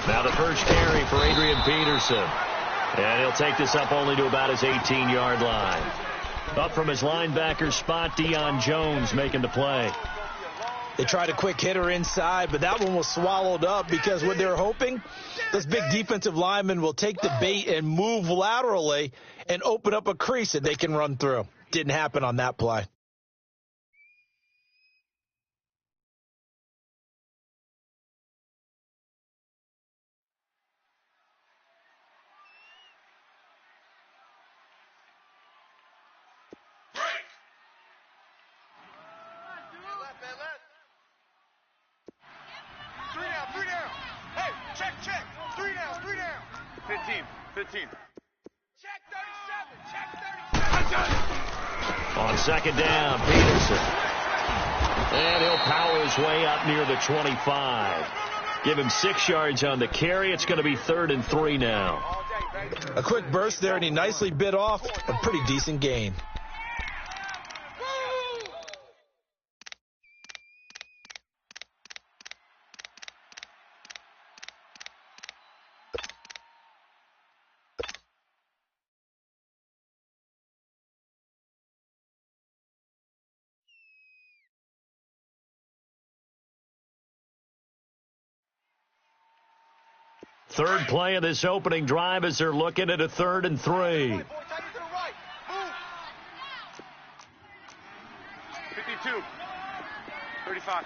Now the first carry for Adrian Peterson. And he'll take this up only to about his 18-yard line. Up from his linebacker spot, Deion Jones making the play. They tried a quick hitter inside, but that one was swallowed up because what they're hoping, this big defensive lineman will take the bait and move laterally and open up a crease that they can run through. Didn't happen on that play. Check. 3 down. 15. Check 37. On second down, Peterson. And he'll power his way up near the 25. Give him 6 yards on the carry. It's going to be 3rd and 3 now. A quick burst there, and he nicely bit off a pretty decent gain. Third play of this opening drive as they're looking at a 3rd and 3. 52. 35.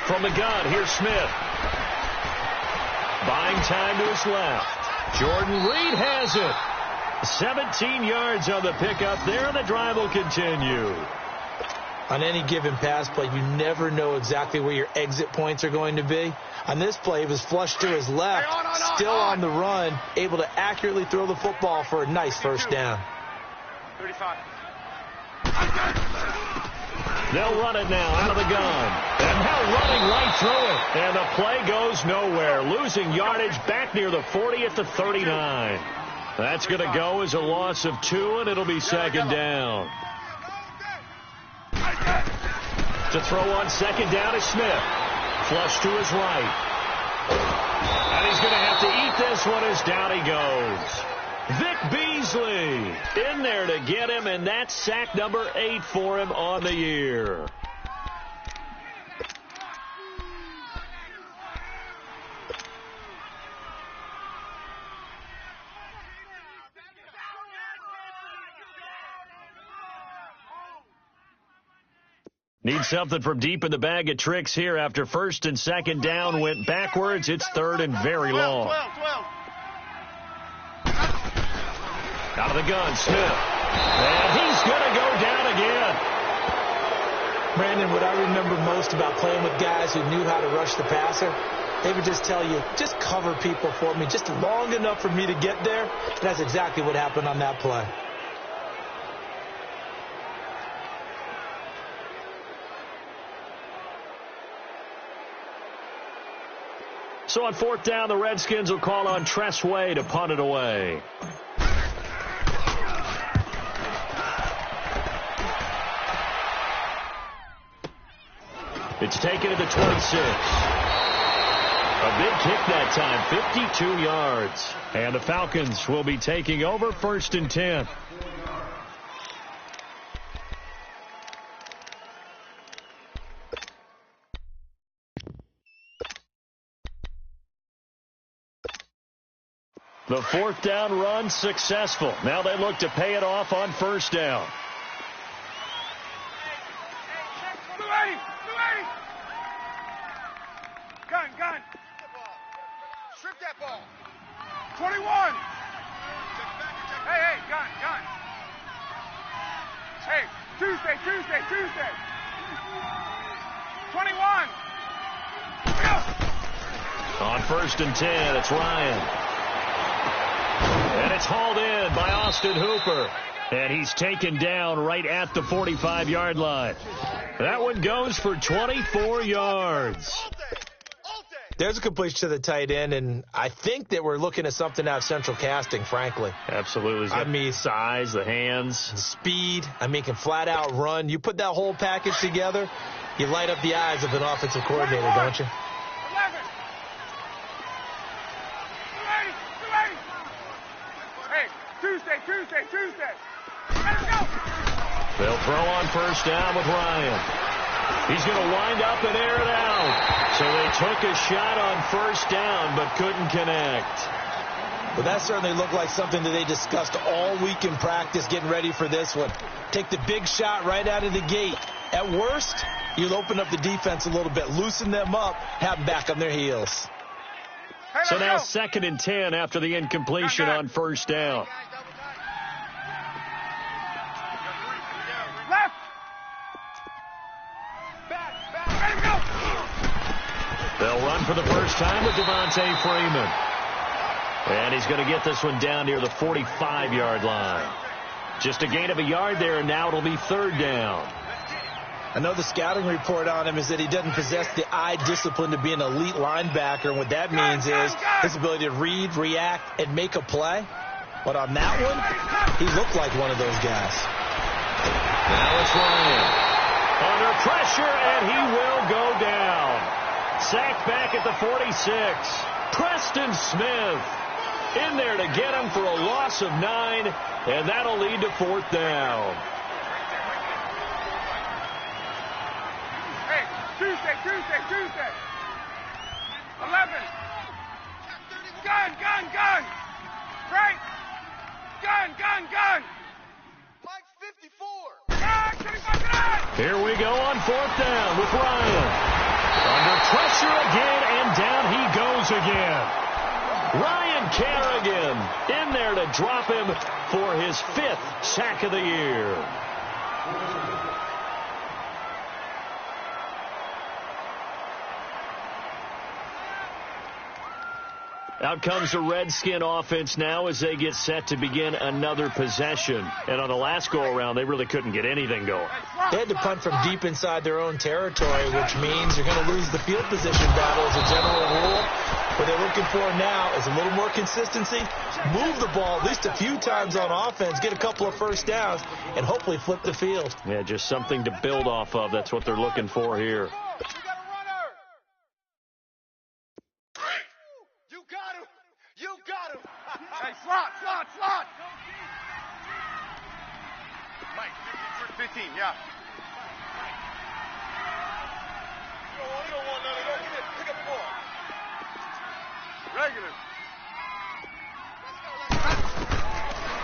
From the gun, here's Smith. Buying time to his left. Jordan Reed has it. 17 yards on the pickup there, and the drive will continue. On any given pass play, you never know exactly where your exit points are going to be. On this play, it was flushed to his left, still on the run, able to accurately throw the football for a nice first down. 35. They'll run it now out of the gun. And now running right through it. And the play goes nowhere. Losing yardage back near the 40 at the 39. That's going to go as a loss of 2, and it'll be second down. To throw on second down is Smith. Flush to his right. And he's going to have to eat this one as down he goes. Vic Beasley in there to get him, and that's sack number 8 for him on the year. Need something from deep in the bag of tricks here after 1st and 2nd down went backwards. It's 3rd and very long. 12. Out of the gun, Smith. And he's going to go down again. Brandon, what I remember most about playing with guys who knew how to rush the passer, they would just tell you, just cover people for me, just long enough for me to get there. And that's exactly what happened on that play. So on 4th down, the Redskins will call on Tress Way to punt it away. It's taken to the 26. A big kick that time, 52 yards. And the Falcons will be taking over 1st and 10. The 4th down run successful. Now they look to pay it off on 1st down. Gun. Strip that ball. 21. Hey, gun. Hey, Tuesday. 21. On 1st and 10, it's Ryan. And it's hauled in by Austin Hooper. And he's taken down right at the 45-yard line. That one goes for 24 yards. There's a completion to the tight end, and I think that we're looking at something out of central casting, frankly. Absolutely. I mean, size, the hands. Speed. I mean, can flat out run. You put that whole package together, you light up the eyes of an offensive coordinator, don't you? 11. 280. Hey, Tuesday. Let him go. They'll throw on first down with Ryan. He's going to wind up and air it out. So they took a shot on first down but couldn't connect. Well, that certainly looked like something that they discussed all week in practice getting ready for this one. Take the big shot right out of the gate. At worst, you'll open up the defense a little bit, loosen them up, have them back on their heels. So now 2nd and 10 after the incompletion on first down. Left. Let him go. They'll run for the first time with Devontae Freeman. And he's going to get this one down near the 45-yard line. Just a gain of a yard there, and now it'll be 3rd down. I know the scouting report on him is that he doesn't possess the eye discipline to be an elite linebacker, and what that means is his ability to read, react, and make a play. But on that one, he looked like one of those guys. Now it's Ryan. Under pressure, and he will go down. Sacked back at the 46. Preston Smith in there to get him for a loss of 9, and that'll lead to 4th down. Hey, Tuesday. 11. Gun. Right. Gun. Mike 54. Here we go on 4th down with Ryan. Under pressure again, and down he goes again. Ryan Kerrigan in there to drop him for his 5th sack of the year. Out comes the Redskin offense now as they get set to begin another possession. And on the last go-around, they really couldn't get anything going. They had to punt from deep inside their own territory, which means you're going to lose the field position battle as a general rule. What they're looking for now is a little more consistency, move the ball at least a few times on offense, get a couple of first downs, and hopefully flip the field. Yeah, just something to build off of. That's what they're looking for here. You got him. Hey, slot. Mike, 15, yeah. You don't want none of that. Pick up the ball. Regular.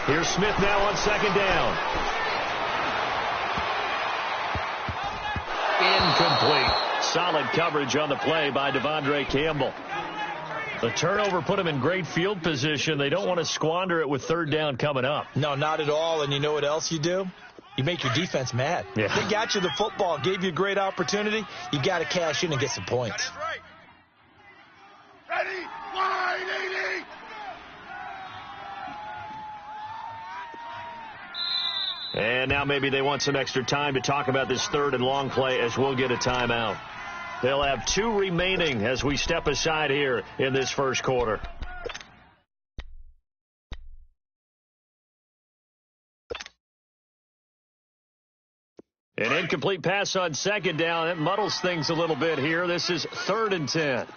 Here's Smith now on 2nd down. Incomplete. Solid coverage on the play by Devondre Campbell. The turnover put them in great field position. They don't want to squander it with 3rd down coming up. No, not at all. And you know what else you do? You make your defense mad. Yeah. They got you the football, gave you a great opportunity. You got to cash in and get some points. Right. Ready, wide 80. And now maybe they want some extra time to talk about this 3rd and long play as we'll get a timeout. They'll have 2 remaining as we step aside here in this first quarter. An incomplete pass on 2nd down. It muddles things a little bit here. This is 3rd and 10. Liz.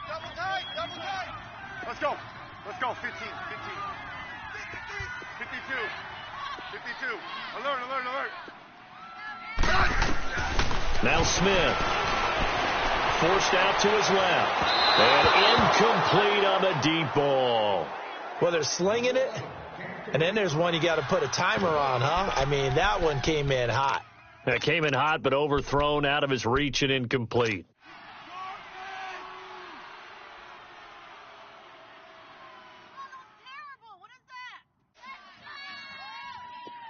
Double tight. Let's go. 15. 52. Alert. Now Smith. Forced out to his left. And incomplete on the deep ball. Well, they're slinging it, and then there's one you got to put a timer on, huh? I mean, that one came in hot. That came in hot, but overthrown, out of his reach, and incomplete.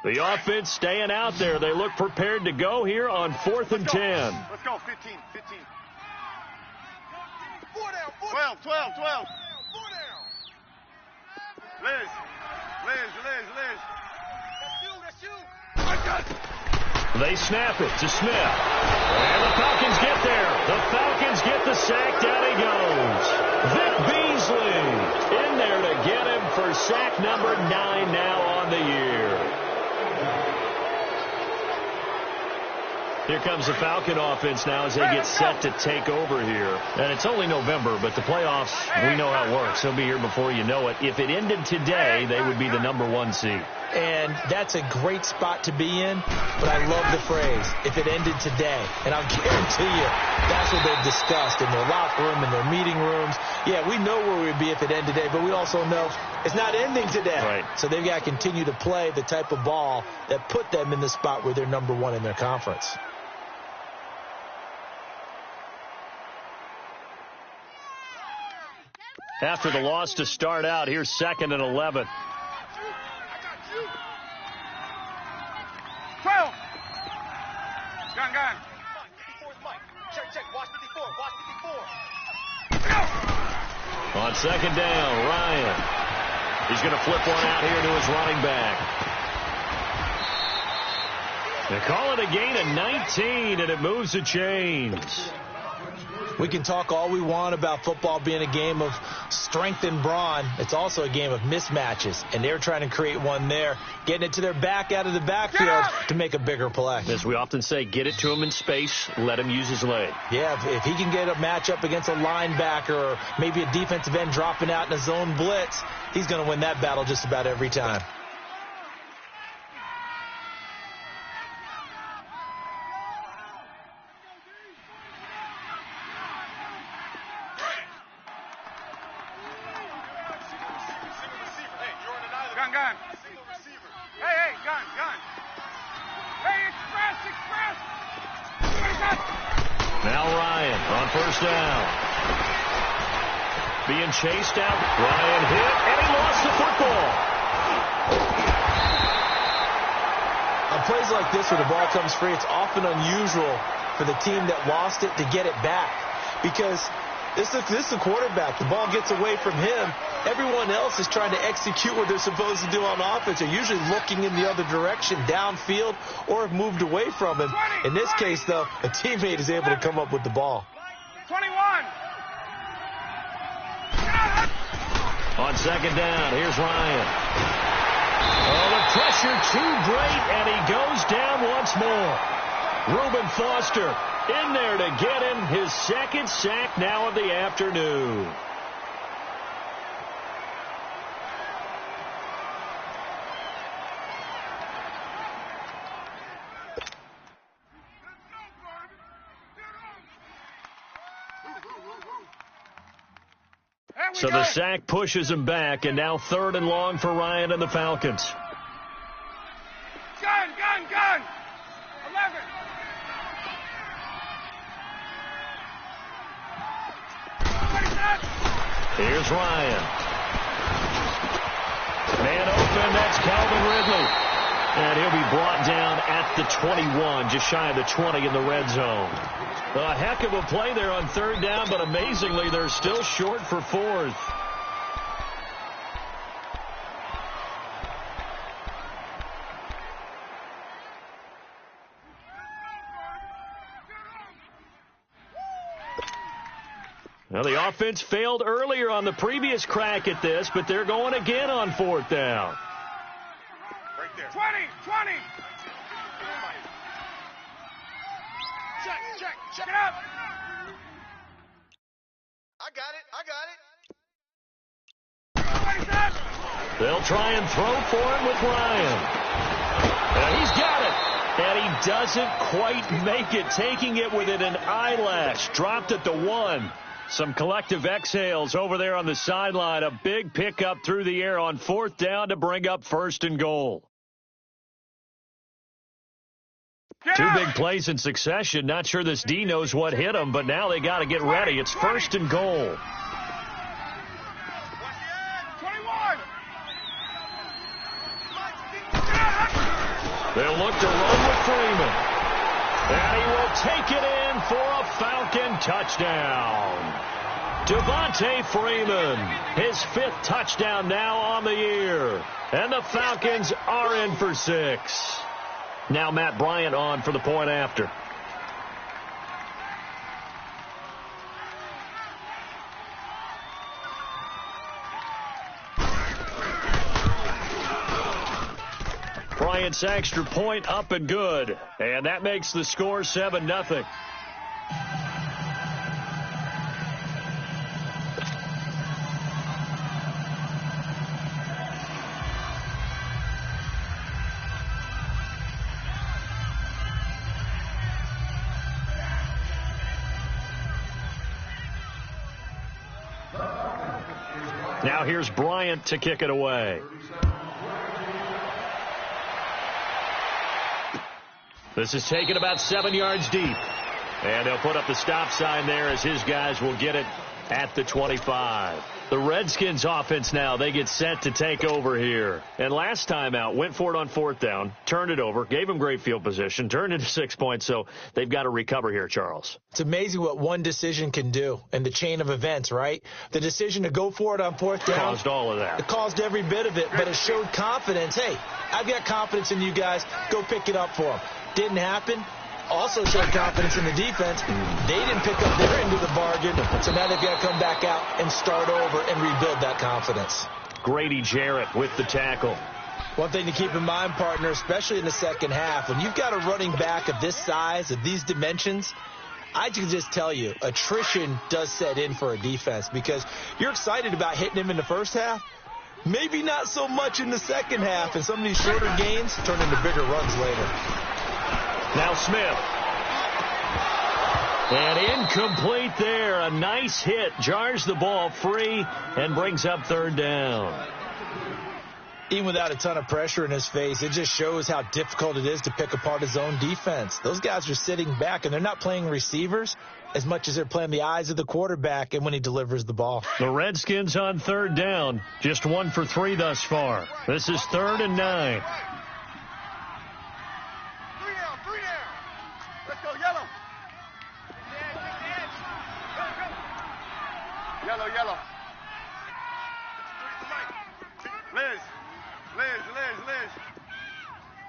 The offense staying out there. They look prepared to go here on 4th and 10. Let's go. 15. 4 down. 12. 4 down. Liz. That's you. I got it. They snap it to Smith. And the Falcons get there. The Falcons get the sack. Down he goes. Vic Beasley in there to get him for sack number 9 now on the year. Here comes the Falcon offense now as they get set to take over here. And it's only November, but the playoffs, we know how it works. They'll be here before you know it. If it ended today, they would be the number 1 seed. And that's a great spot to be in, but I love the phrase, if it ended today. And I'll guarantee you, that's what they've discussed in their locker room, in their meeting rooms. Yeah, we know where we'd be if it ended today, but we also know it's not ending today. Right. So they've got to continue to play the type of ball that put them in the spot where they're number 1 in their conference. After the loss to start out, here's 2nd and 11. 12. Gun. Check. Watch 54. On 2nd down, Ryan. He's going to flip one out here to his running back. They call it a gain of 19, and it moves the chains. We can talk all we want about football being a game of strength and brawn. It's also a game of mismatches, and they're trying to create one there, getting it to their back out of the backfield to make a bigger play. As we often say, get it to him in space, let him use his leg. Yeah, if he can get a matchup against a linebacker or maybe a defensive end dropping out in a zone blitz, he's going to win that battle just about every time. Gun. Hey, gun. Hey, express. Now Ryan on 1st down. Being chased out. Ryan hit, and he lost the football. On plays like this where the ball comes free, it's often unusual for the team that lost it to get it back. Because this is the quarterback. The ball gets away from him. Everyone else is trying to execute what they're supposed to do on offense. They're usually looking in the other direction, downfield, or have moved away from him. In this case, though, a teammate is able to come up with the ball. 21. On 2nd down, here's Ryan. Oh, the pressure too great, and he goes down once more. Reuben Foster in there to get him his 2nd sack now of the afternoon. So the sack pushes him back, and now 3rd and long for Ryan and the Falcons. Gun. 11. Here's Ryan. Man open, that's Calvin Ridley. And he'll be brought down at the 21, just shy of the 20 in the red zone. A heck of a play there on 3rd down, but amazingly, they're still short for 4th. Now, the offense failed earlier on the previous crack at this, but they're going again on 4th down. Right there. 20. Check it out. I got it. They'll try and throw for him with Ryan. He's got it. And he doesn't quite make it, taking it within an eyelash. Dropped at the 1. Some collective exhales over there on the sideline. A big pickup through the air on 4th down to bring up 1st and goal. Two big plays in succession. Not sure this D knows what hit him, but now they got to get ready. It's 1st and goal. 21. They'll look to run with Freeman. And he will take it in for a Falcon touchdown. Devontae Freeman, his 5th touchdown now on the year. And the Falcons are in for 6. Now Matt Bryant on for the point after. Bryant's extra point up and good. And that makes the score 7-0. Now here's Bryant to kick it away. This is taken about 7 yards deep. And they'll put up the stop sign there as his guys will get it at the 25. The Redskins offense now, they get set to take over here. And last time out, went for it on 4th down, turned it over, gave them great field position, turned into 6 points, so they've got to recover here, Charles. It's amazing what one decision can do in the chain of events, right? The decision to go for it on 4th down. Caused all of that. It caused every bit of it, but it showed confidence. Hey, I've got confidence in you guys. Go pick it up for them. Didn't happen. Also showed confidence in the defense. They didn't pick up their end of the bargain, so now they've got to come back out and start over and rebuild that confidence. Grady Jarrett with the tackle. One thing to keep in mind, partner, especially in the second half, when you've got a running back of this size, of these dimensions, I can just tell you, attrition does set in for a defense because you're excited about hitting him in the first half. Maybe not so much in the second half, and some of these shorter gains turn into bigger runs later. Now Smith. And incomplete there. A nice hit. Jars the ball free and brings up 3rd down. Even without a ton of pressure in his face, it just shows how difficult it is to pick apart his own defense. Those guys are sitting back, and they're not playing receivers as much as they're playing the eyes of the quarterback and when he delivers the ball. The Redskins on 3rd down. Just 1 for 3 thus far. This is 3rd and 9. Yellow. Liz.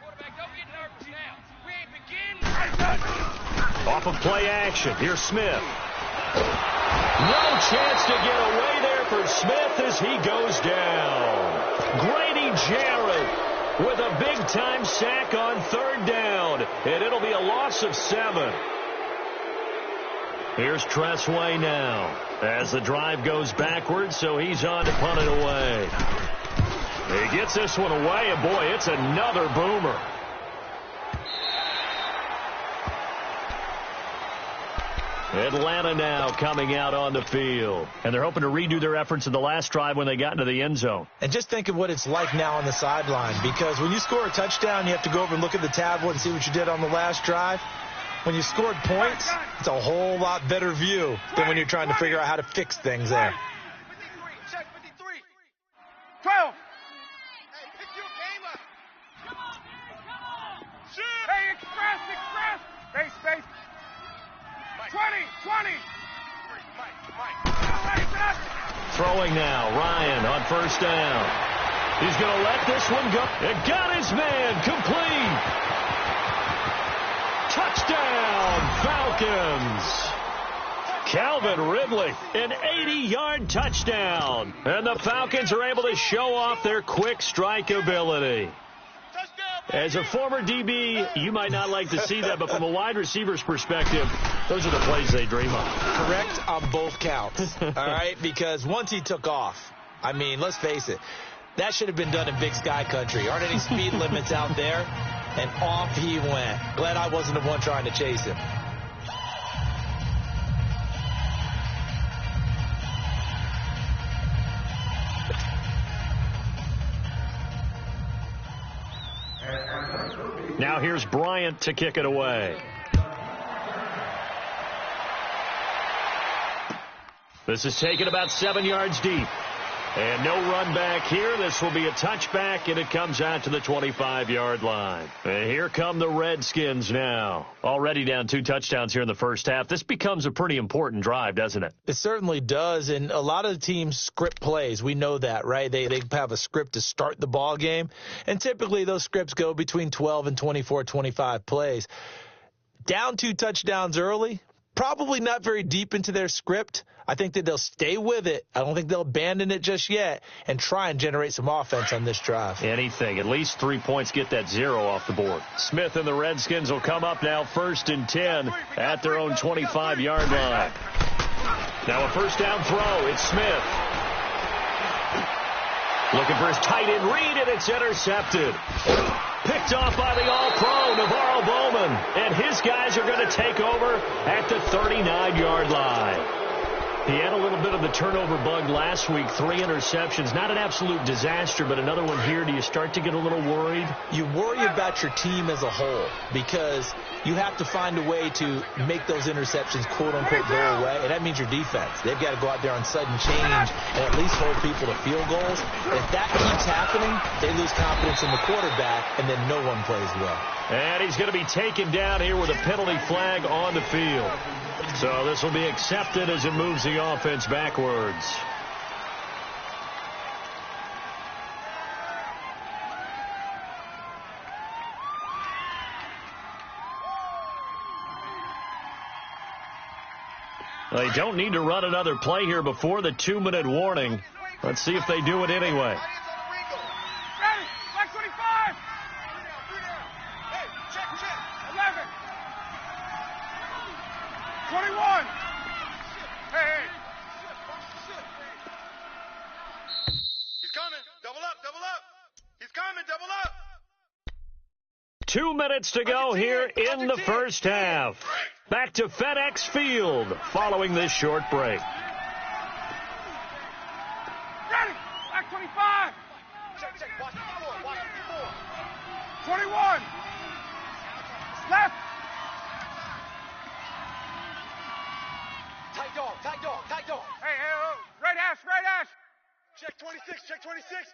Quarterback, don't get nervous now. We ain't beginning. Off of play action. Here's Smith. No chance to get away there for Smith as he goes down. Grady Jarrett with a big-time sack on 3rd down. And it'll be a loss of 7. Here's Tressway now as the drive goes backwards, so he's on to punt it away. He gets this one away, and boy, it's another boomer. Atlanta now coming out on the field. And they're hoping to redo their efforts in the last drive when they got into the end zone. And just think of what it's like now on the sideline, because when you score a touchdown, you have to go over and look at the tablet and see what you did on the last drive. When you scored points, it's a whole lot better view than when you're trying to figure out how to fix things there. 53, check 53. 12. Hey, pick your game up. Come on, man, shoot. Hey, express. Hey, space. 20. Mike. Throwing now, Ryan on 1st down. He's going to let this one go. It got his man complete. Touchdown, Falcons. Calvin Ridley, an 80-yard touchdown. And the Falcons are able to show off their quick strike ability. As a former DB, you might not like to see that, but from a wide receiver's perspective, those are the plays they dream of. Correct on both counts, all right? Because once he took off, I mean, let's face it, that should have been done in Big Sky Country. Aren't any speed limits out there? And off he went. Glad I wasn't the one trying to chase him. Now here's Bryant to kick it away. This is taken about 7 yards deep. And no run back here. This will be a touchback, and it comes out to the 25-yard line. And here come the Redskins now. Already down 2 touchdowns here in the first half. This becomes a pretty important drive, doesn't it? It certainly does, and a lot of the teams script plays. We know that, right? They have a script to start the ball game, and typically those scripts go between 12 and 24, 25 plays. Down 2 touchdowns early, probably not very deep into their script. I think that they'll stay with it. I don't think they'll abandon it just yet and try and generate some offense on this drive. Anything. At least 3 points, get that 0 off the board. Smith and the Redskins will come up now 1st and 10 at their own 25-yard line. Now a first down throw. It's Smith. Looking for his tight end read, and it's intercepted. Picked off by the all-pro, Navarro Bowman. And his guys are going to take over at the 39-yard line. He had a little bit of the turnover bug last week, 3 interceptions. Not an absolute disaster, but another one here. Do you start to get a little worried? You worry about your team as a whole because you have to find a way to make those interceptions, quote-unquote, go away, and that means your defense. They've got to go out there on sudden change and at least hold people to field goals. And if that keeps happening, they lose confidence in the quarterback, and then no one plays well. And he's going to be taken down here with a penalty flag on the field. So this will be accepted as it moves the offense backwards. They don't need to run another play here before the 2-minute warning. Let's see if they do it anyway. Ready, black 25. 11. 21. Hey. He's coming. Double up, double up. He's coming, double up. 2 minutes to go here in the first half. Back to FedEx Field following this short break. Ready, black 25. Check, watch the floor, 21. Left. Tight dog. Hey, oh. Right hash. Check 26. Ready, set.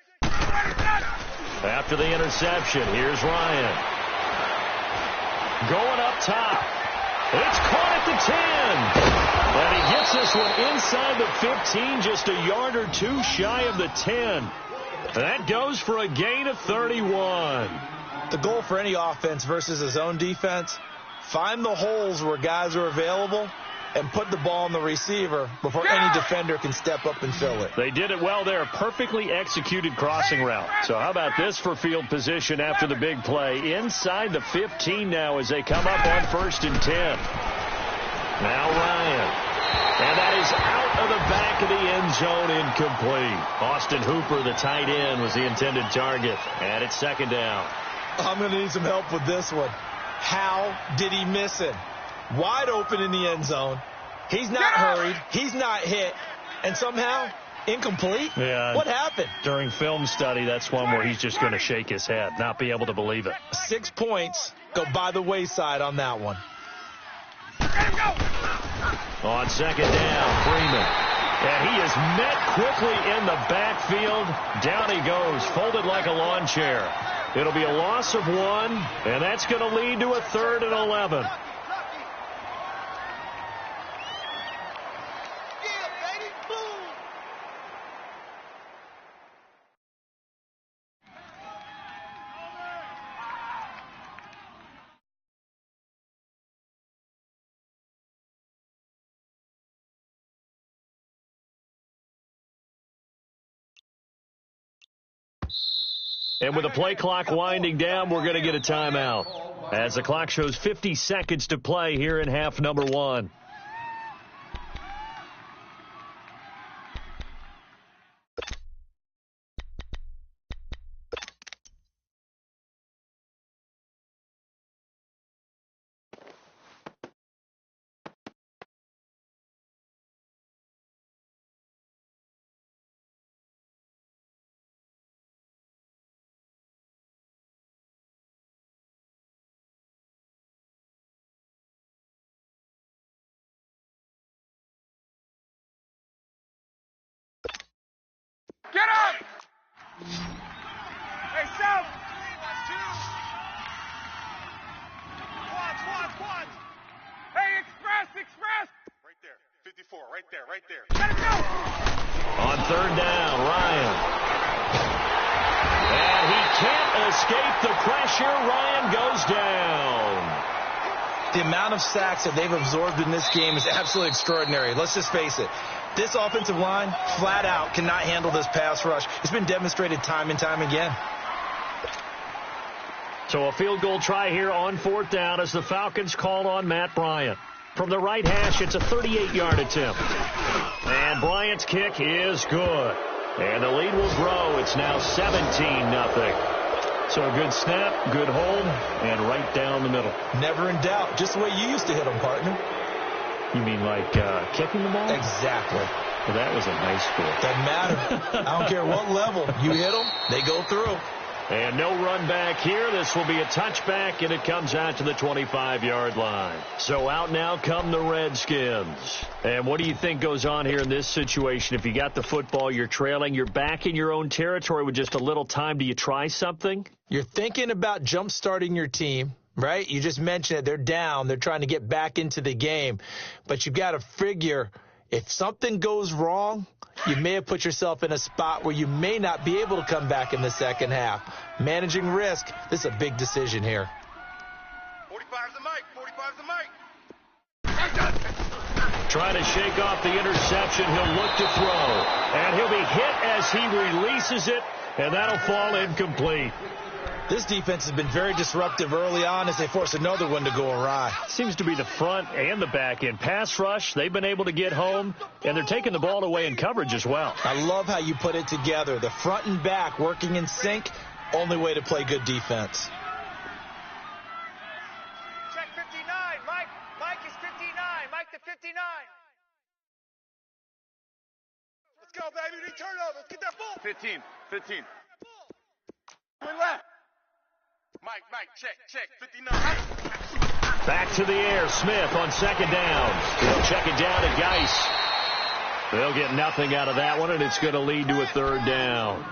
After the interception, here's Ryan. Going up top. It's caught at the 10. And he gets this one inside the 15, just a yard or 2 shy of the 10. That goes for a gain of 31. The goal for any offense versus a zone defense, find the holes where guys are available and put the ball on the receiver before any defender can step up and fill it. They did it well there. Perfectly executed crossing route. So how about this for field position after the big play? Inside the 15 now as they come up on 1st and 10. Now Ryan. And that is out of the back of the end zone, incomplete. Austin Hooper, the tight end, was the intended target. And it's 2nd down. I'm going to need some help with this one. How did he miss him? Wide open in the end zone. He's not hurried. He's not hit. And somehow, incomplete? Yeah. What happened? During film study, that's one where he's just going to shake his head, not be able to believe it. 6 points go by the wayside on that one. On 2nd down, Freeman. And he is met quickly in the backfield. Down he goes, folded like a lawn chair. It'll be a loss of 1, and that's going to lead to a 3rd and 11. And with the play clock winding down, we're going to get a timeout as the clock shows 50 seconds to play here in half number 1. Get up! Hey, Sal! Quad. Hey, express! Right there. 54, right there. Let him go! On third down, Ryan. And he can't escape the pressure. Ryan goes down. The amount of sacks that they've absorbed in this game is absolutely extraordinary. Let's just face it. This offensive line, flat out, cannot handle this pass rush. It's been demonstrated time and time again. So a field goal try here on fourth down as the Falcons call on Matt Bryant. From the right hash, it's a 38-yard attempt. And Bryant's kick is good. And the lead will grow. It's now 17-0. So a good snap, good hold, and right down the middle. Never in doubt. Just the way you used to hit them, partner. You mean like kicking the ball? Exactly. Well, that was a nice score. Doesn't matter. I don't care what level. You hit them, they go through. And no run back here. This will be a touchback, and it comes out to the 25-yard line. So out now come the Redskins. And what do you think goes on here in this situation? If you got the football, you're trailing, you're back in your own territory with just a little time. Do you try something? You're thinking about jump-starting your team, right? You just mentioned it. They're down. They're trying to get back into the game. But you've got to figure if something goes wrong, you may have put yourself in a spot where you may not be able to come back in the second half. Managing risk, this is a big decision here. 45's the mic. Trying to shake off the interception. He'll look to throw. And he'll be hit as he releases it, and that'll fall incomplete. This defense has been very disruptive early on as they force another one to go awry. Seems to be the front and the back end. Pass rush, they've been able to get home, and they're taking the ball away in coverage as well. I love how you put it together. The front and back working in sync, only way to play good defense. Check 59. Mike is 59. Mike to 59. Let's go, baby. We need turnover. Let's get that ball. 15. Went left. Mike, check. 59. Back to the air. Smith on second down. He'll check it down to Geis. They'll get nothing out of that one, and it's going to lead to a third down.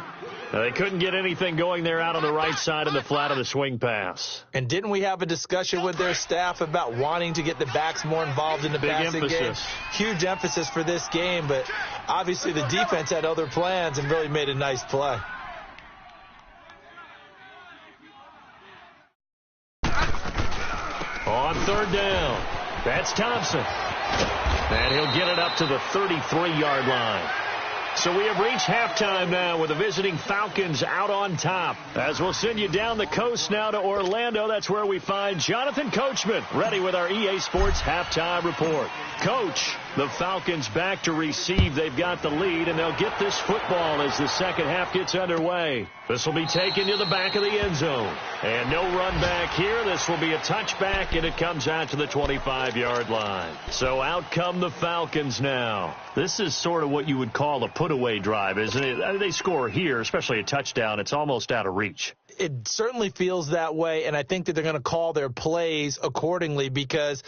Now, they couldn't get anything going there out on the right side in the flat of the swing pass. And didn't we have a discussion with their staff about wanting to get the backs more involved in the passing game? Huge emphasis for this game, but obviously the defense had other plans and really made a nice play. On third down, that's Thompson. And he'll get it up to the 33-yard line. So we have reached halftime now with the visiting Falcons out on top. As we'll send you down the coast now to Orlando, that's where we find Jonathan Coachman, ready with our EA Sports halftime report. Coach, the Falcons back to receive. They've got the lead, and they'll get this football as the second half gets underway. This will be taken to the back of the end zone. And no run back here. This will be a touchback, and it comes out to the 25-yard line. So out come the Falcons now. This is sort of what you would call a put-away drive, isn't it? They score here, especially a touchdown. It's almost out of reach. It certainly feels that way, and I think that they're going to call their plays accordingly because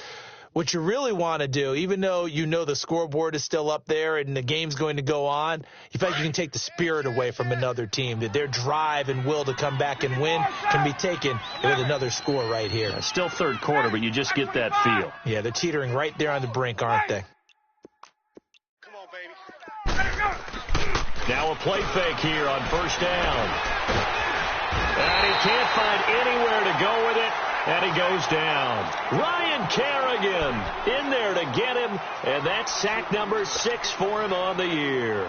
what you really want to do, even though you know the scoreboard is still up there and the game's going to go on, you feel like you can take the spirit away from another team, that their drive and will to come back and win can be taken with another score right here. It's still third quarter, but you just get that feel. Yeah, they're teetering right there on the brink, aren't they? Come on, baby. Now a play fake here on first down. And he can't find anywhere to go with it. And he goes down. Ryan Kerrigan in there to get him. And that's sack number 6 for him on the year.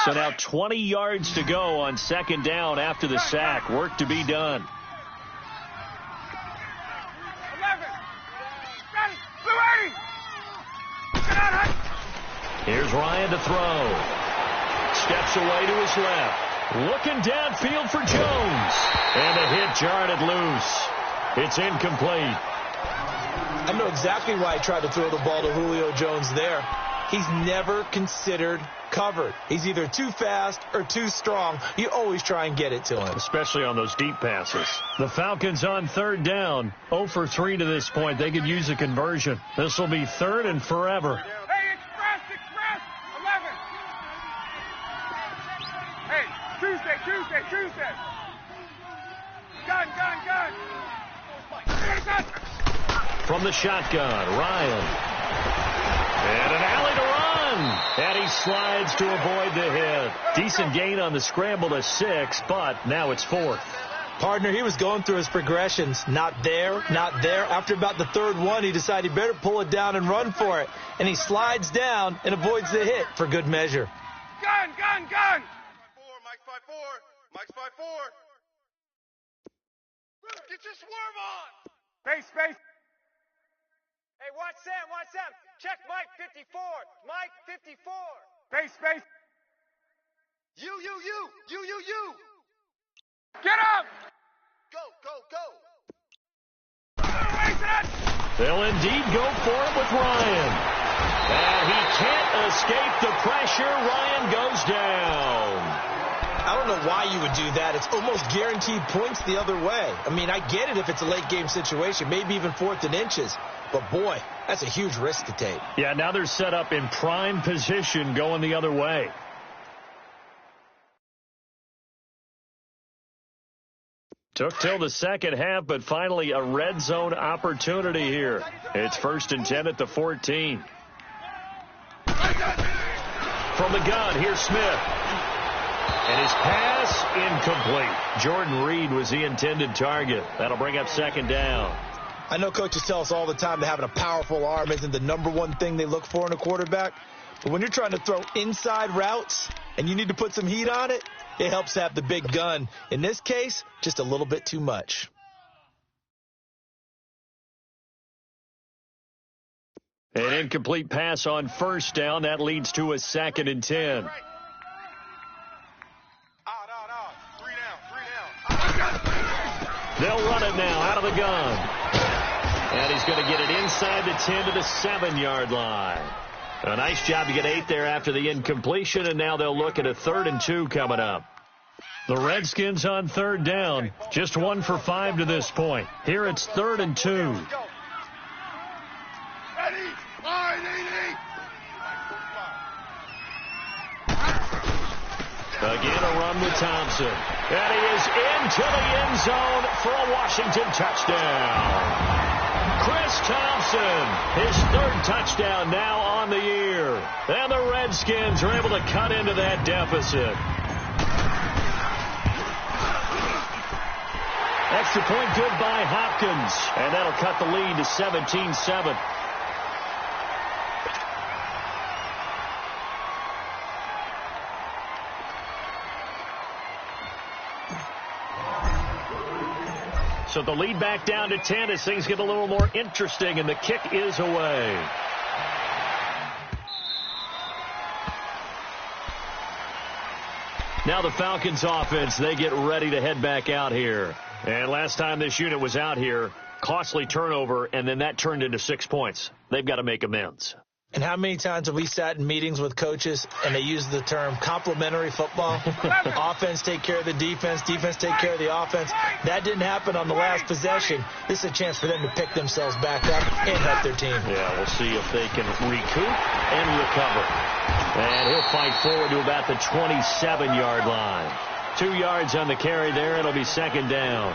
So now 20 yards to go on second down after the sack. Work to be done. 11. Ready. Blue 80. Get out, Hunt. Here's Ryan to throw. Steps away to his left. Looking downfield for Jones. And the hit jarred it loose. It's incomplete. I know exactly why he tried to throw the ball to Julio Jones there. He's never considered covered. He's either too fast or too strong. You always try and get it to him. Especially on those deep passes. The Falcons on third down. 0 for 3 to this point. They could use a conversion. This will be third and forever. Hey, express, 11. Hey, Tuesday. Gun. From the shotgun, Ryan. And an alley to run. And he slides to avoid the hit. Decent gain on the scramble to 6, but now it's 4th. Partner, he was going through his progressions. Not there. After about the third one, he decided he better pull it down and run for it. And he slides down and avoids the hit for good measure. Gun. Mike's 5-4. Mike's 5-4. Get your swerve on. Space. Hey, watch Sam. Check Mike 54. Mike 54. Space. You. Get up. Go. They'll indeed go for it with Ryan. And he can't escape the pressure. Ryan goes down. I don't know why you would do that. It's almost guaranteed points the other way. I mean, I get it if it's a late game situation, maybe even 4th and inches. But, boy, that's a huge risk to take. Yeah, now they're set up in prime position going the other way. Took till the second half, but finally a red zone opportunity here. It's 1st and 10 at the 14. From the gun, here's Smith. And his pass incomplete. Jordan Reed was the intended target. That'll bring up 2nd down. I know coaches tell us all the time that having a powerful arm isn't the number one thing they look for in a quarterback. But when you're trying to throw inside routes and you need to put some heat on it, it helps to have the big gun. In this case, just a little bit too much. An incomplete pass on 1st down. That leads to a 2nd and 10. They'll run it now out of the gun. And he's going to get it inside the 10 to the 7-yard line. A nice job to get 8 there after the incompletion, and now they'll look at a 3rd and 2 coming up. The Redskins on 3rd down, just 1 for 5 to this point. Here it's 3rd and 2. Again, a run with Thompson. And he is into the end zone for a Washington touchdown. Chris Thompson, his 3rd touchdown now on the year. And the Redskins are able to cut into that deficit. Extra point good by Hopkins. And that'll cut the lead to 17-7. So the lead back down to 10 as things get a little more interesting, and the kick is away. Now the Falcons offense, they get ready to head back out here. And last time this unit was out here, costly turnover, and then that turned into 6 points. They've got to make amends. And how many times have we sat in meetings with coaches and they use the term complementary football? Offense take care of the defense, defense take care of the offense. That didn't happen on the last possession. This is a chance for them to pick themselves back up and help their team. Yeah, we'll see if they can recoup and recover. And he'll fight forward to about the 27-yard line. 2 yards on the carry there. It'll be 2nd down.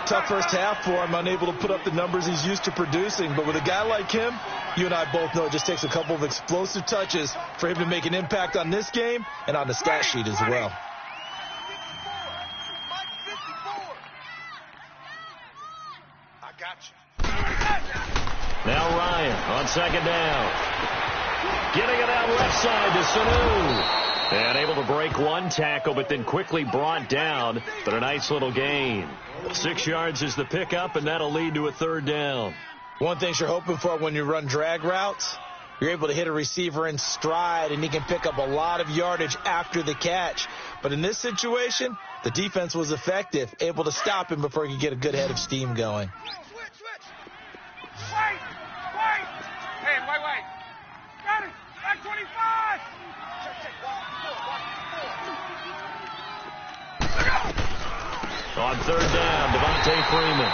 Tough first half for him, unable to put up the numbers he's used to producing. But with a guy like him, you and I both know it just takes a couple of explosive touches for him to make an impact on this game and on the stat sheet as well. I got you. Now Ryan on 2nd down. Getting it out left side to Sanu. And able to break one tackle, but then quickly brought down. But a nice little gain. 6 yards is the pickup, and that'll lead to a 3rd down. One thing you're hoping for when you run drag routes, you're able to hit a receiver in stride, and he can pick up a lot of yardage after the catch. But in this situation, the defense was effective, able to stop him before he could get a good head of steam going. Switch. Wait. On third down, Devontae Freeman.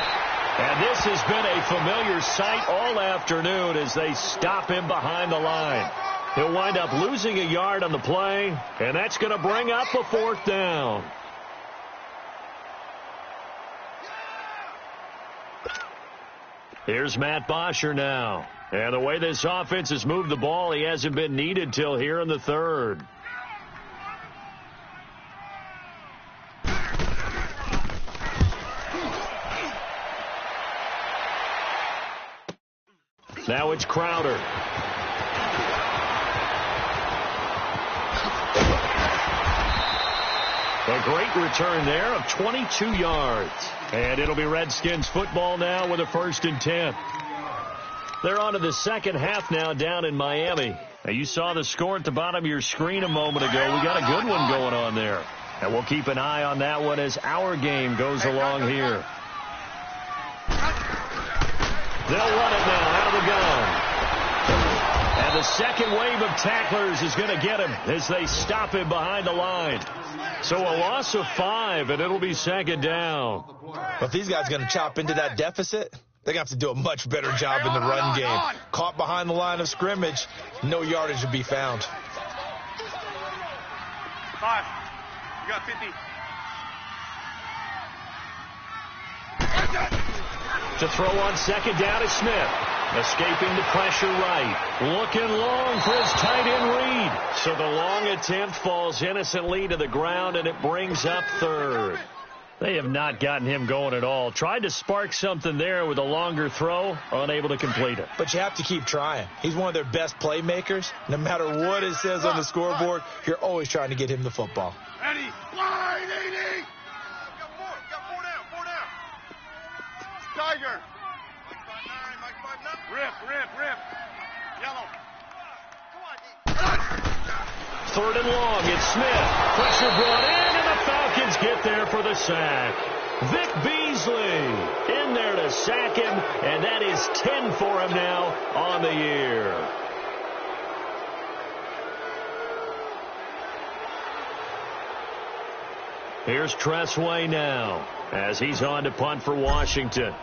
And this has been a familiar sight all afternoon as they stop him behind the line. He'll wind up losing a yard on the play, and that's going to bring up a fourth down. Here's Matt Bosher now. And the way this offense has moved the ball, he hasn't been needed till here in the third. Now it's Crowder. A great return there of 22 yards. And it'll be Redskins football now with a 1st and 10. They're on to the second half now down in Miami. Now, you saw the score at the bottom of your screen a moment ago. We got a good one going on there. And we'll keep an eye on that one as our game goes along here. They'll run it now out of the gun. And the second wave of tacklers is going to get him as they stop him behind the line. So a loss of 5, and it'll be second down. But if these guys are going to chop into that deficit, they're going to have to do a much better job in the run game. Caught behind the line of scrimmage, no yardage to be found. 5. You got 50. To throw on second down is Smith. Escaping the pressure right. Looking long for his tight end Reed. So the long attempt falls innocently to the ground, and it brings up third. They have not gotten him going at all. Tried to spark something there with a longer throw, unable to complete it. But you have to keep trying. He's one of their best playmakers. No matter what it says on the scoreboard, you're always trying to get him the football. Ready? Line 80. Got four down. Tiger. Mike 5-9. Rip. Yellow. Come on, D. Third and long, it's Smith. Pressure brought in, and the Falcons get there for the sack. Vic Beasley in there to sack him, and that is 10 for him now on the year. Here's Tressway now as he's on to punt for Washington.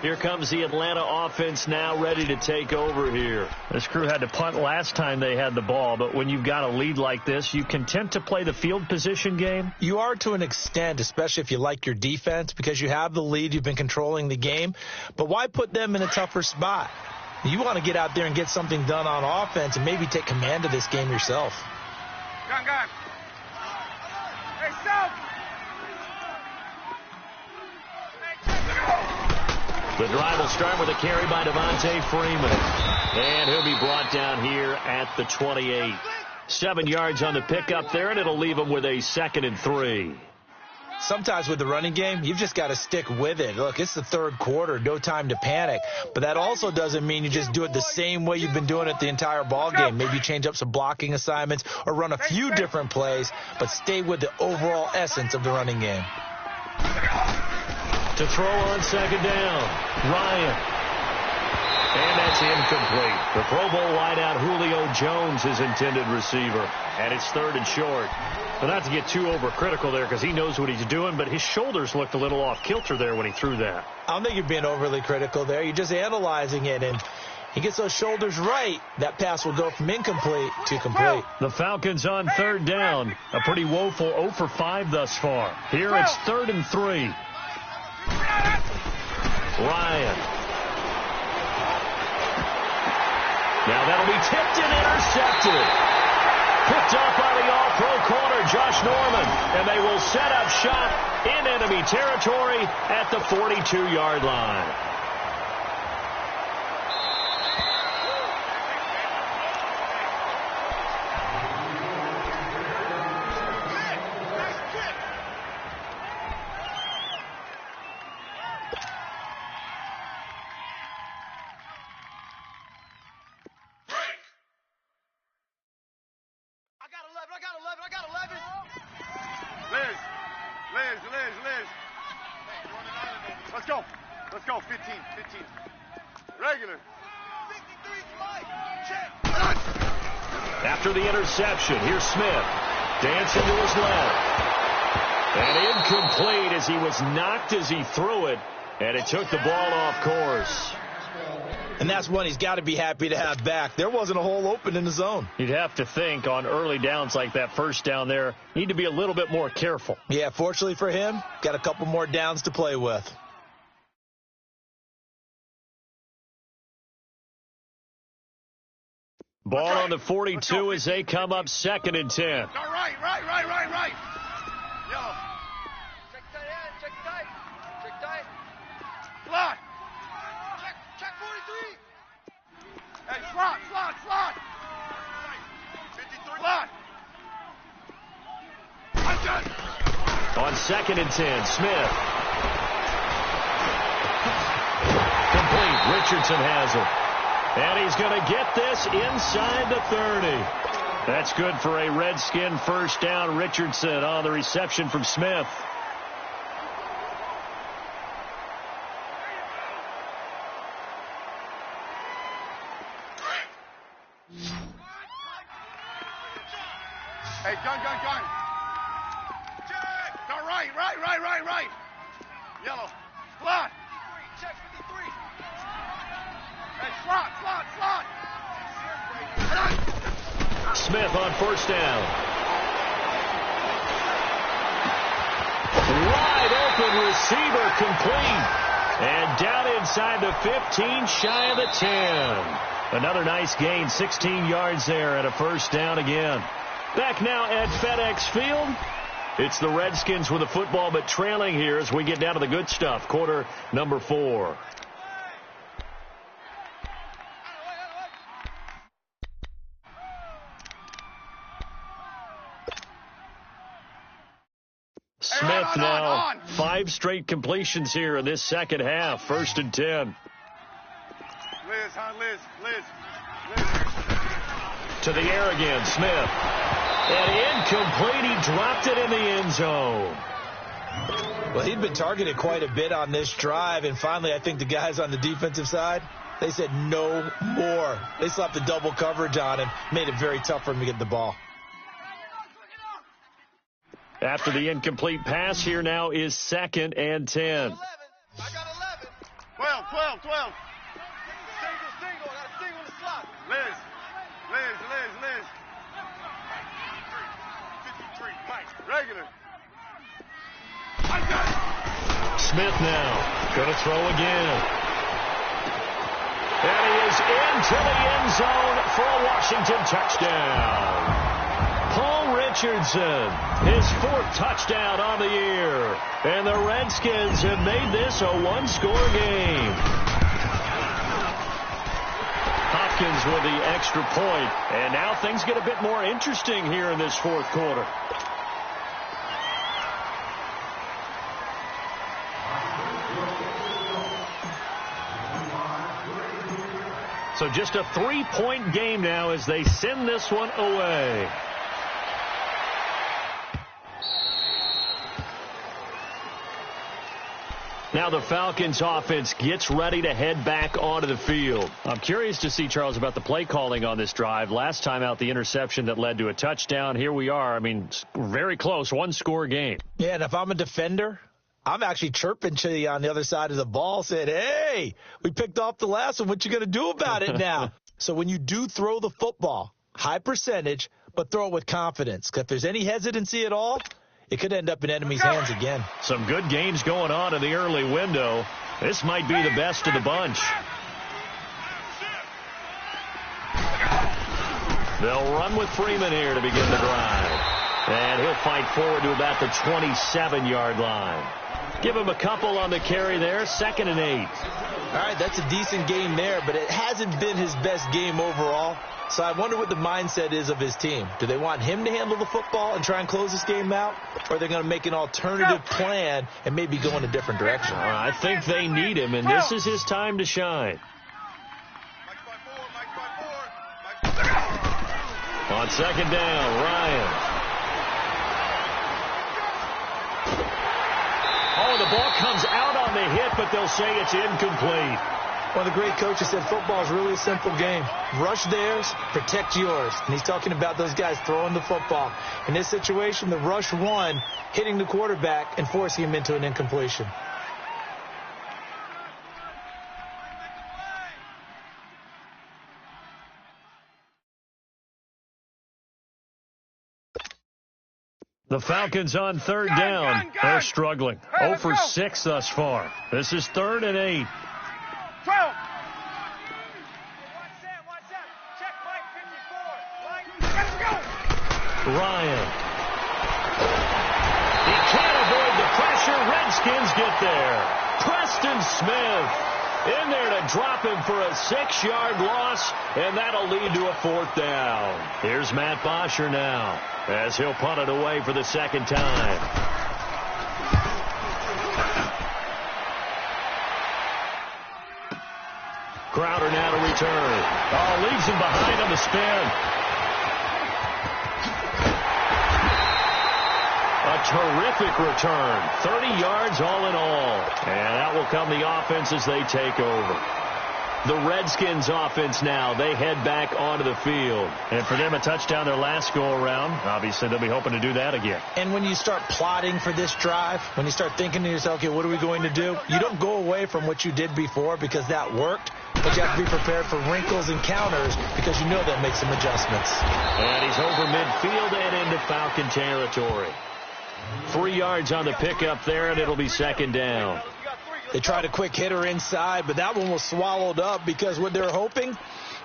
Here comes the Atlanta offense now ready to take over here. This crew had to punt last time they had the ball, but when you've got a lead like this, you content to play the field position game? You are to an extent, especially if you like your defense, because you have the lead, you've been controlling the game. But why put them in a tougher spot? You want to get out there and get something done on offense and maybe take command of this game yourself. Gun. Hey, stop. The drive will start with a carry by Devontae Freeman. And he'll be brought down here at the 28. 7 yards on the pickup there, and it'll leave him with a 2nd and 3. Sometimes with the running game, you've just got to stick with it. Look, it's the third quarter, no time to panic. But that also doesn't mean you just do it the same way you've been doing it the entire ball game. Maybe change up some blocking assignments or run a few different plays, but stay with the overall essence of the running game. To throw on second down, Ryan. And that's incomplete. The Pro Bowl wideout Julio Jones, his intended receiver. And it's 3rd and short. But not to get too overcritical there because he knows what he's doing, but his shoulders looked a little off kilter there when he threw that. I don't think you're being overly critical there. You're just analyzing it, and he gets those shoulders right. That pass will go from incomplete to complete. The Falcons on 3rd down. A pretty woeful 0 for 5 thus far. Here it's 3rd and 3. Ryan. Now that'll be tipped and intercepted. Picked up by the all-pro corner, Josh Norman. And they will set up shop in enemy territory at the 42-yard line. Liz. Let's go. 15. Regular. After the interception, here's Smith. Dancing to his left. And incomplete as he was knocked as he threw it. And it took the ball off course. And that's one he's got to be happy to have back. There wasn't a hole open in the zone. You'd have to think on early downs like that first down there, need to be a little bit more careful. Yeah, fortunately for him, got a couple more downs to play with. Ball on the 42 as they come up 2nd and 10. Right. Yellow. Check tight end, check tight. Check tight. Slot. Check 43. Hey, slot. 53. Slot. On 2nd and 10, Smith. Complete. Richardson has it. And he's going to get this inside the 30. That's good for a Redskin first down. Richardson on the reception from Smith. Hey, gun. Go right. Yellow. Slot. Check 53. Hey, slot. Smith on first down. Wide open receiver complete. And down inside the 15, shy of the 10. Another nice gain, 16 yards there and a first down again. Back now at FedEx Field. It's the Redskins with the football, but trailing here as we get down to the good stuff. Quarter number 4. Smith now 5 straight completions here in this second half. 1st and 10. Liz. To the air again, Smith. And incomplete. He dropped it in the end zone. Well, he'd been targeted quite a bit on this drive, and finally I think the guys on the defensive side, they said no more. They slapped the double coverage on him, made it very tough for him to get the ball. After the incomplete pass, here now is 2nd and 10. I got 11. 12. Single. I got a single in the slot. Liz. 53. Mike. Regular. Smith now going to throw again. And he is into the end zone for a Washington touchdown. Paul Richardson, his 4th touchdown on the year. And the Redskins have made this a 1-score game. Hopkins with the extra point. And now things get a bit more interesting here in this 4th quarter. So just a 3-point game now as they send this one away. Now the Falcons offense gets ready to head back onto the field. I'm curious to see, Charles, about the play calling on this drive. Last time out, the interception that led to a touchdown. Here we are. I mean, very close, 1-score game. Yeah, and if I'm a defender, I'm actually chirping to you on the other side of the ball, saying, hey, we picked off the last one. What you going to do about it now? So when you do throw the football, high percentage, but throw it with confidence. Because if there's any hesitancy at all, it could end up in enemy's hands again. Some good games going on in the early window. This might be the best of the bunch. They'll run with Freeman here to begin the drive. And he'll fight forward to about the 27-yard line. Give him a couple on the carry there. 2nd and 8. All right, that's a decent game there, but it hasn't been his best game overall. So I wonder what the mindset is of his team. Do they want him to handle the football and try and close this game out? Or are they going to make an alternative plan and maybe go in a different direction? I think they need him, and this is his time to shine. On 2nd down, Ryan. Oh, the ball comes out on the hit, but they'll say it's incomplete. One of the great coaches said football is really a simple game. Rush theirs, protect yours. And he's talking about those guys throwing the football. In this situation, the rush one, hitting the quarterback and forcing him into an incompletion. The Falcons on third down. They're struggling. 0 for 6 thus far. This is 3rd and 8. 12. Ryan. He can't avoid the pressure. Redskins get there. Preston Smith in there to drop him for a 6-yard loss, and that'll lead to a 4th down. Here's Matt Bosher now as he'll punt it away for the 2nd time. Crowder now to return. Oh, leaves him behind on the spin. A terrific return. 30 yards all in all. And that will come the offense as they take over. The Redskins offense now. They head back onto the field. And for them, a touchdown their last go-around. Obviously, they'll be hoping to do that again. And when you start plotting for this drive, when you start thinking to yourself, okay, what are we going to do? You don't go away from what you did before because that worked. But you have to be prepared for wrinkles and counters because you know that makes some adjustments. And he's over midfield and into Falcon territory. 3 yards on the pickup there, and it'll be 2nd down. They tried a quick hitter inside, but that one was swallowed up because what they're hoping,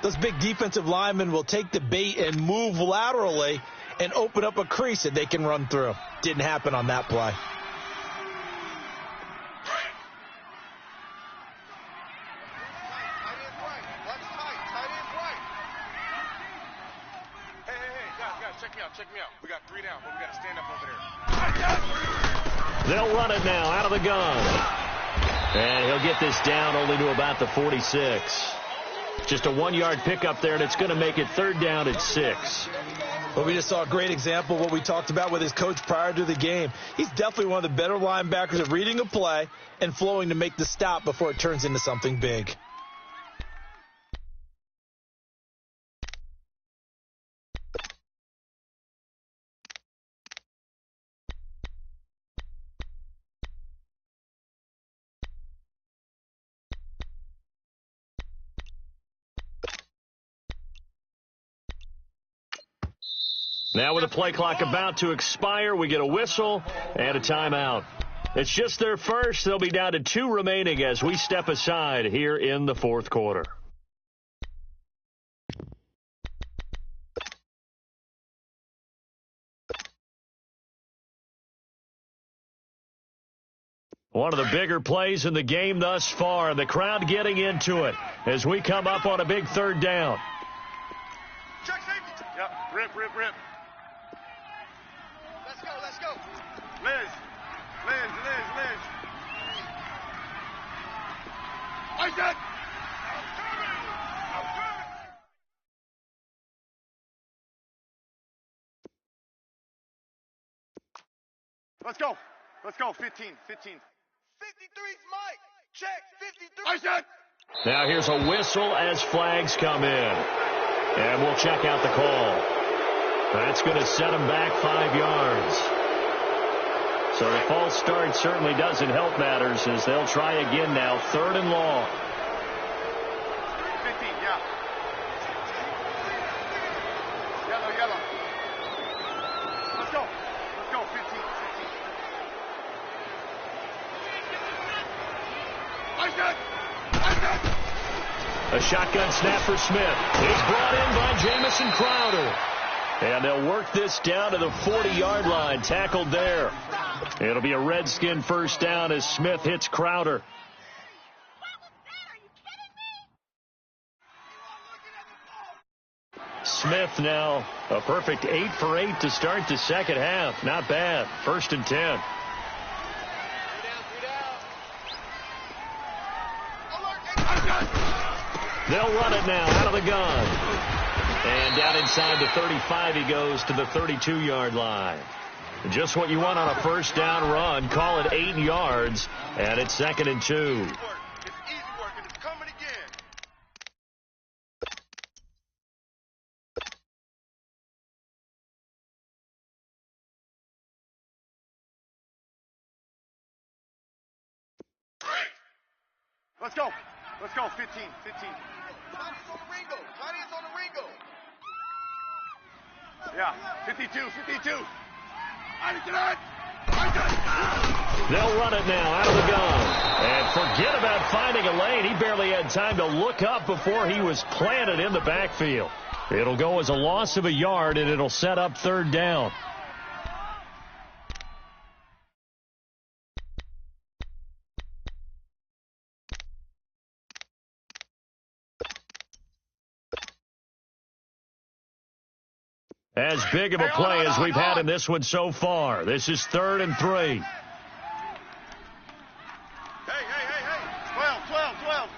those big defensive linemen will take the bait and move laterally and open up a crease that they can run through. Didn't happen on that play. Check me out. We got 3 down, but we got to stand up over there. They'll run it now out of the gun. And he'll get this down only to about the 46. Just a 1-yard pickup there, and it's going to make it 3rd down at 6. But we just saw a great example of what we talked about with his coach prior to the game. He's definitely one of the better linebackers at reading a play and flowing to make the stop before it turns into something big. Now with the play clock about to expire, we get a whistle and a timeout. It's just their first. They'll be down to 2 remaining as we step aside here in the 4th quarter. One of the bigger plays in the game thus far. The crowd getting into it as we come up on a big 3rd down. Check safety. Yep. Rip. Let's go. Liz. Like that. Let's go. 15. 53's Mike. Check. 53. Like that. Now here's a whistle as flags come in. And we'll check out the call. That's going to set them back 5 yards. So the false start certainly doesn't help matters as they'll try again now. 3rd and long. 15, yeah. Yellow. Let's go. 15. Like that. A shotgun snap for Smith. He's brought in by Jamison Crowder. And they'll work this down to the 40-yard line. Tackled there. It'll be a Redskin 1st down as Smith hits Crowder. Smith now a perfect 8 for 8 to start the 2nd half. Not bad. 1st and 10. They'll run it now out of the gun. And down inside the 35, he goes to the 32-yard line. Just what you want on a 1st down run. Call it 8 yards, and it's 2nd and 2. It's easy work, and it's coming again. Let's go. Let's go. 15. Johnny's on the Ringo. Johnny's on the Ringo. Yeah. 52. They'll run it now out of the gun. And forget about finding a lane. He barely had time to look up before he was planted in the backfield. It'll go as a loss of a yard, and it'll set up 3rd down. As big of a play as we've had in this one so far. This is 3rd and 3. Hey. 12.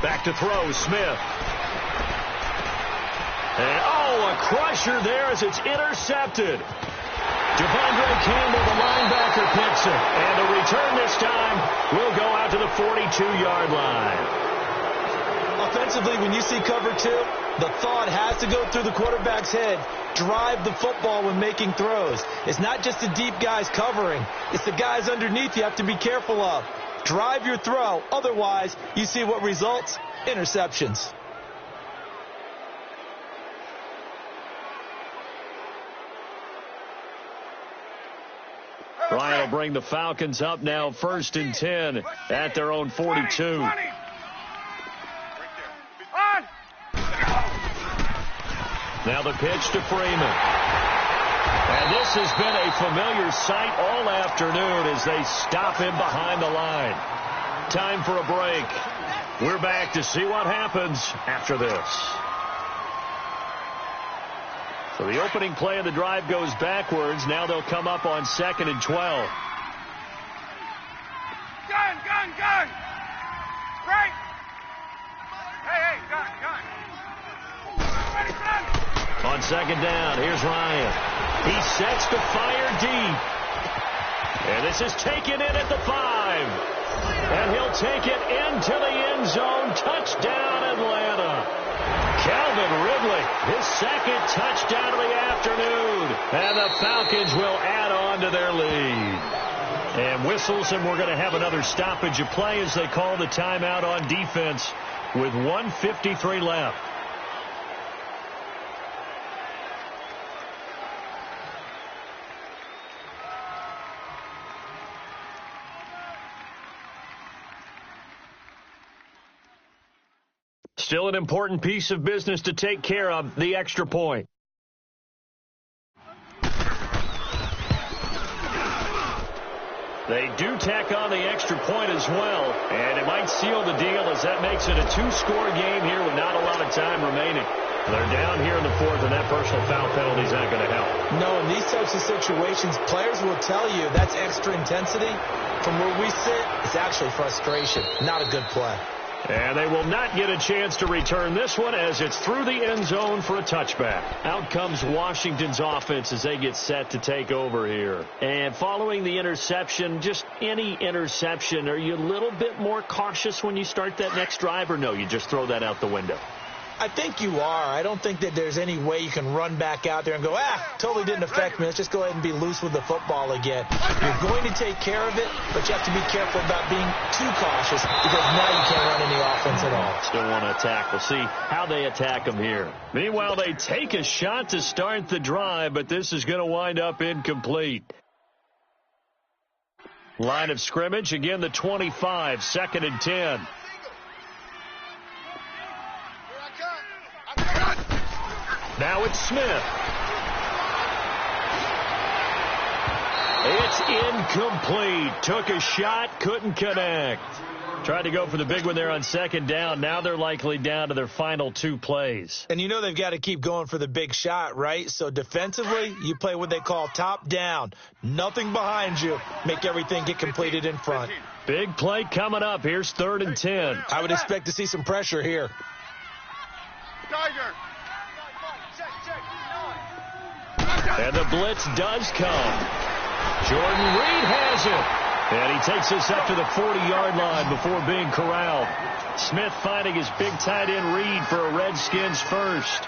Back to throw, Smith. And, a crusher there as it's intercepted. Devondre Campbell, the linebacker, picks it. And the return this time will go out to the 42-yard line. Offensively, when you see cover 2, the thought has to go through the quarterback's head. Drive the football when making throws. It's not just the deep guys covering. It's the guys underneath you have to be careful of. Drive your throw. Otherwise, you see what results? Interceptions. Ryan will bring the Falcons up now 1st and 10 at their own 42. 20. Now the pitch to Freeman. And this has been a familiar sight all afternoon as they stop him behind the line. Time for a break. We're back to see what happens after this. So the opening play of the drive goes backwards. Now they'll come up on 2nd and 12. Gun! Right! Hey, gun! Ready, gun! On 2nd down, here's Ryan. He sets to fire deep. And this is taken in at the 5. And he'll take it into the end zone. Touchdown, Atlanta. Calvin Ridley, his 2nd touchdown of the afternoon. And the Falcons will add on to their lead. And whistles, and we're going to have another stoppage of play as they call the timeout on defense with 1:53 left. Still an important piece of business to take care of, the extra point. They do tack on the extra point as well, and it might seal the deal as that makes it a 2-score game here with not a lot of time remaining. They're down here in the 4th, and that personal foul penalty is not going to help. No, in these types of situations, players will tell you that's extra intensity. From where we sit, it's actually frustration. Not a good play. And they will not get a chance to return this one as it's through the end zone for a touchback. Out comes Washington's offense as they get set to take over here. And following the interception, just any interception, are you a little bit more cautious when you start that next drive, or no, you just throw that out the window? I think you are. I don't think that there's any way you can run back out there and go, totally didn't affect me. Let's just go ahead and be loose with the football again. You're going to take care of it, but you have to be careful about being too cautious because now you can't run any offense at all. Still want to attack. We'll see how they attack them here. Meanwhile, they take a shot to start the drive, but this is going to wind up incomplete. Line of scrimmage, again the 25, 2nd and 10. Now it's Smith. It's incomplete. Took a shot, couldn't connect. Tried to go for the big one there on 2nd down. Now they're likely down to their final 2 plays. And you know they've got to keep going for the big shot, right? So defensively, you play what they call top down. Nothing behind you. Make everything get completed in front. Big play coming up. Here's 3rd and 10. I would expect to see some pressure here. Tiger. And the blitz does come. Jordan Reed has it. And he takes us up to the 40-yard line before being corralled. Smith finding his big tight end Reed for a Redskins first.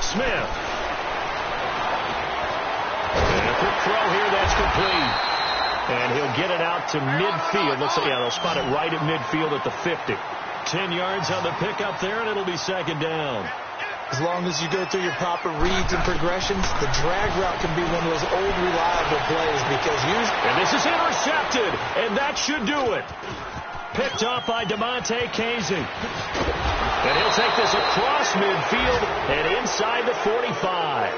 Smith. And at quick throw here. That's complete. And he'll get it out to midfield. Looks like, yeah, they'll spot it right at midfield at the 50. 10 yards on the pickup there, and it'll be second down. As long as you go through your proper reads and progressions, the drag route can be one of those old reliable plays because usually... And this is intercepted, and that should do it. Picked off by DeMonte Casey. And he'll take this across midfield and inside the 45.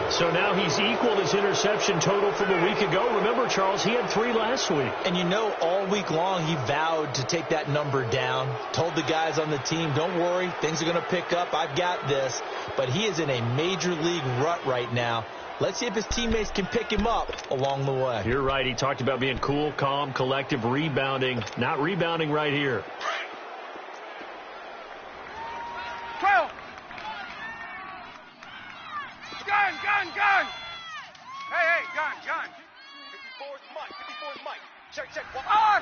So now he's equaled his interception total from a week ago. Remember, Charles, he had 3 last week. And you know, all week long he vowed to take that number down. Told the guys on the team, don't worry, things are going to pick up. I've got this. But he is in a major league rut right now. Let's see if his teammates can pick him up along the way. You're right. He talked about being cool, calm, collective, rebounding. Not rebounding right here. 12. Gun. Hey, gun. 54's Mike. Check. On.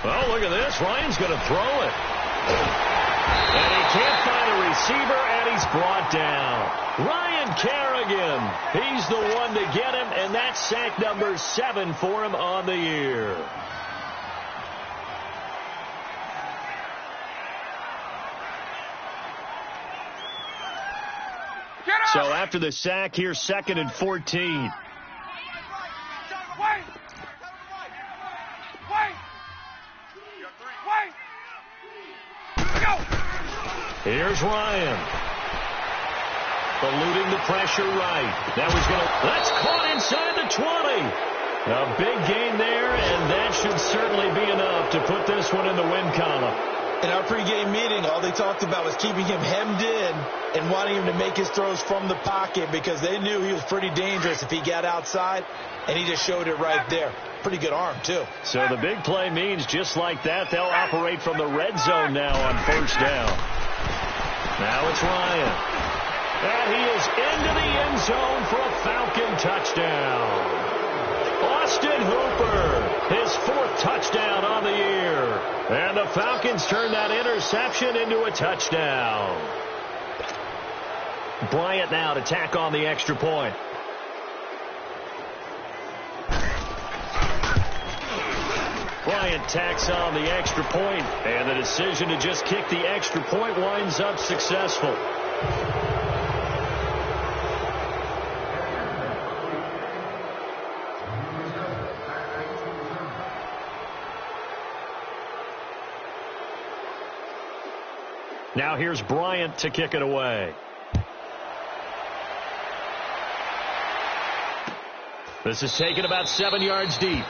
Oh, look at this. Ryan's going to throw it. And he can't find a receiver, and he's brought down. Ryan Kerrigan. He's the one to get him, and that's sack number 7 for him on the year. So after the sack, here's 2nd and 14. Wait. Go. Here's Ryan. Eluding the pressure right. That's caught inside the 20. A big gain there, and that should certainly be enough to put this one in the win column. In our pregame meeting, all they talked about was keeping him hemmed in and wanting him to make his throws from the pocket because they knew he was pretty dangerous if he got outside, and he just showed it right there. Pretty good arm, too. So the big play means just like that, they'll operate from the red zone now on first down. Now it's Ryan. And he is into the end zone for a Falcon touchdown. Austin Hooper, his 4th touchdown on the year. And the Falcons turn that interception into a touchdown. Bryant now to tack on the extra point. Bryant tacks on the extra point, and the decision to just kick the extra point winds up successful. Now here's Bryant to kick it away. This is taken about 7 yards deep.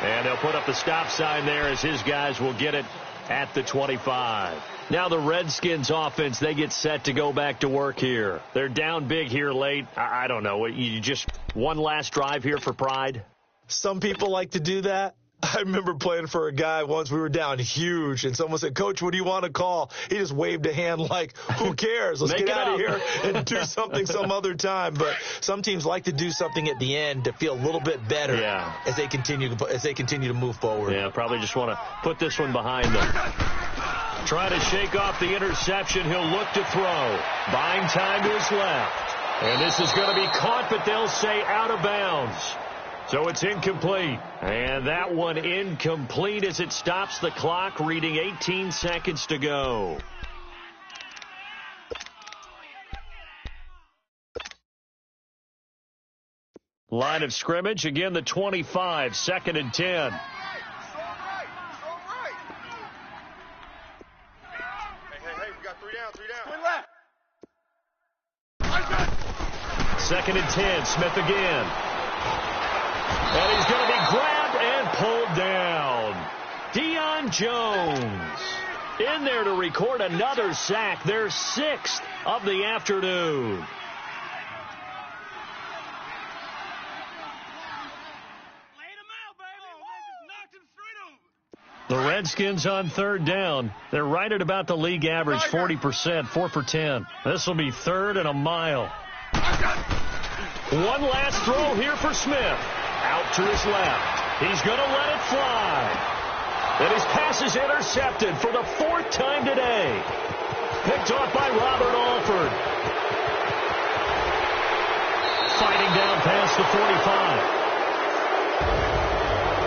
And they'll put up the stop sign there as his guys will get it at the 25. Now the Redskins offense, they get set to go back to work here. They're down big here late. I don't know. You just one last drive here for pride? Some people like to do that. I remember playing for a guy once. We were down huge, and someone said, Coach, what do you want to call? He just waved a hand like, who cares? Let's get out of here and do something some other time. But some teams like to do something at the end to feel a little bit better as they continue to move forward. Yeah, probably just want to put this one behind them. Trying to shake off the interception. He'll look to throw. Buying time to his left. And this is going to be caught, but they'll say out of bounds. So it's incomplete. And that one incomplete as it stops the clock, reading 18 seconds to go. Line of scrimmage, again the 25, 2nd and 10. Hey, we got 3 down. 2nd and 10, Smith again. And he's going to be grabbed and pulled down. Deion Jones in there to record another sack, their 6th of the afternoon. The Redskins on 3rd down. They're right at about the league average, 40%, 4 for 10. This will be 3rd and a mile. One last throw here for Smith. Out to his left. He's going to let it fly. And his pass is intercepted for the 4th time today. Picked off by Robert Alford. fighting down past the 45.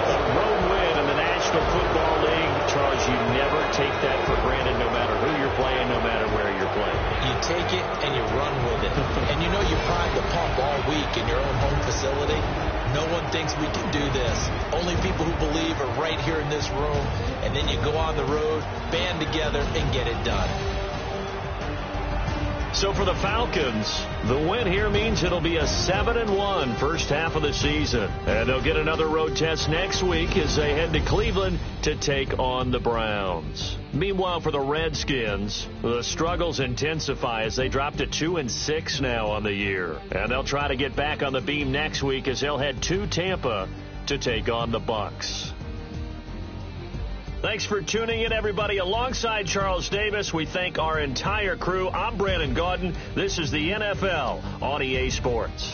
A road win in the National Football League. Charles, you never take that for granted no matter who you're playing, no matter where you're playing. You take it and you run with it. And you know you prime the pump all week in your own home facility. No one thinks we can do this. Only people who believe are right here in this room. And then you go on the road, band together, and get it done. So for the Falcons, the win here means it'll be a 7-1 first half of the season. And they'll get another road test next week as they head to Cleveland to take on the Browns. Meanwhile, for the Redskins, the struggles intensify as they drop to 2-6 now on the year. And they'll try to get back on the beam next week as they'll head to Tampa to take on the Bucs. Thanks for tuning in, everybody. Alongside Charles Davis, we thank our entire crew. I'm Brandon Gaudin. This is the NFL on EA Sports.